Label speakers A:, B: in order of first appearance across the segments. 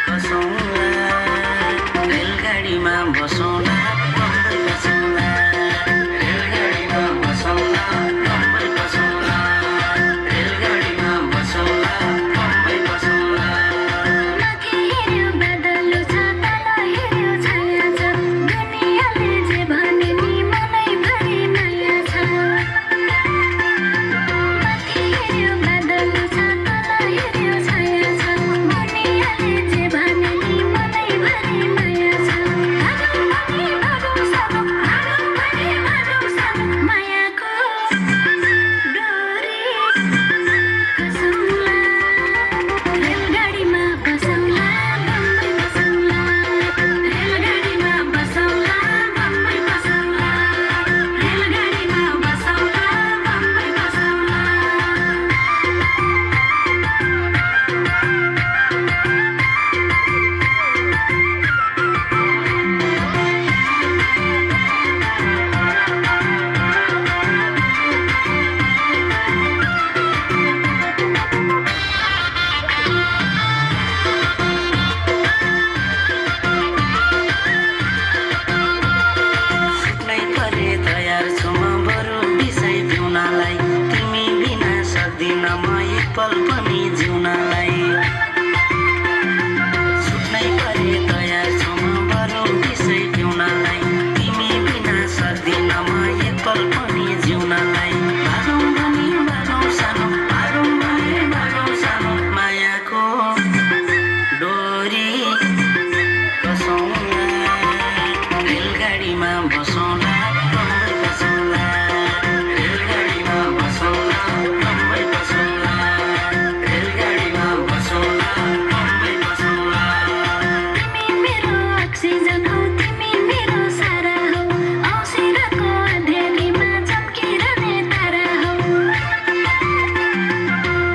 A: बसौँला रेलगाडीमा बसौँला बम्बई बसौँला रेलगाडीमा बसौँला बम्बई बसौँला रेलगाडीमा बसौँला बम्बई बसौँला
B: माथि हेऱ्यो बादल छ तल हेऱ्यो छाया छ दुनियाँले जे भने नि मनैभरि माया छ माथि हेऱ्यो बादल छ तल हेऱ्यो छाया छ दुनियाँले जे भने नि मनैभरि माया छ भागौँ सानो मायाको डोरी कसौँला रेलगाडीमा बसौँला बम्बई बसौँला रेलगाडीमा बसौँला बम्बई बसौँला रेलगाडीमा बसौँला बम्बई बसौँला
A: सुत्नै परे तयार छु म बरु बिसाइ पिउनलाई तिमी बिना सक्दिन म एक पल पनि जिउनलाई सुत्नै परे तयार छु म बरु बिसाइ पिउनलाई तिमी बिना सक्दिन म एक पल पनि जिउनलाई भागौँ भने भागौँ सानो भागौँ भने भागौँ सानो मायाको डोरी कसौँला रेलगाडीमा बसौँला बम्बई बसौँला रेलगाडीमा बसौँला बम्बई बसौँला रेलगाडीमा बसौँला बम्बई बसौँला
B: तिमी मेरो अक्सिजन हौ तिमी मेरो सारा हौ औँसीको अँध्यारीमा चम्किरहने तारा हौ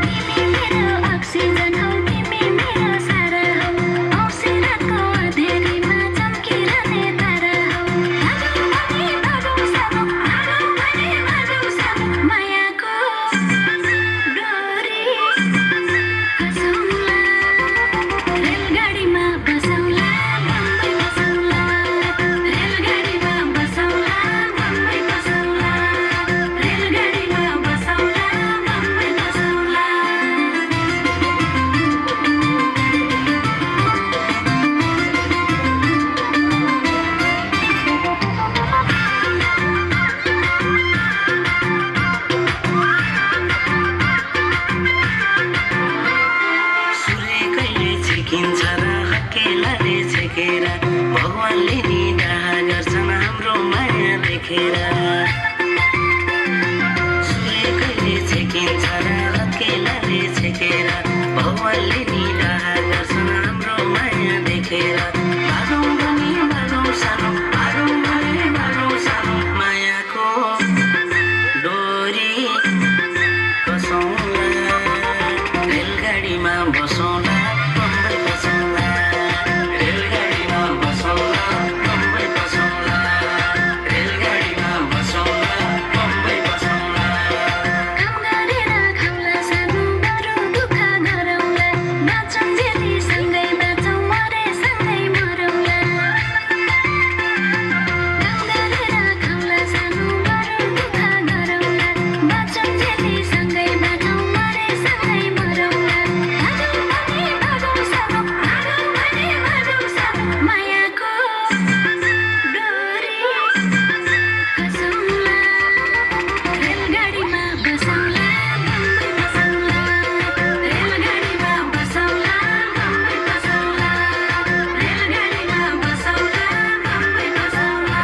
B: तिमी मेरो अक्सिजन हौ तिमी मेरो सारा हौ औँसीको अँध्यारीमा चम्किरहने तारा हौ भागौँ सानो मायाको डोरी कसौँला रेलगाडीमा बसौँला बम्बई बसौँला रेलगाडीमा बसौँला बम्बई बसौँला रेलगाडीमा बसौँला बम्बई बसौँला
A: सूर्य कहिले छेकिन्छ र हकेलाले छेकेर भगवानले नि डाहा गर्छन् हाम्रो माया देखेर सूर्य कहिले छेकिन्छ र हकेलाले छेकेर भगवानले नि डाहा गर्छन् हाम्रो माया देखेर भागौँ भने भागौँ सानो भागौँ भने भागौँ सानो मायाको डोरी कसौँला रेलगाडीमा बसौँला बम्बई बसौँला रेलगाडीमा बसौँला बम्बई बसौँला रेलगाडीमा बसौँला बम्बई बसौँला
B: काम गरेर खाउला सानो बरु दुःख गरौँला बाँचौँ जेली सँगै बाँचौँ मरे सँगै मरौँला काम गरेर खाउला सानो बरु दुःख गरौँला बाँचौँ जेली सँगै बाँचौँ मरे सँगै मरौँला भागौँ सानो मायाको डोरी कसौँला रेलगाडीमा बसौँला बम्बई बसौँला रेलगाडीमा बसौँला बम्बई बसौँला रेलगाडीमा बसौँला बम्बई बसौँला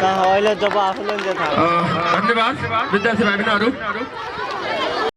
C: अहिले जब आफूलाई थाहा
D: धन्यवाद विद्यार्थी भाइ बहिनीहरू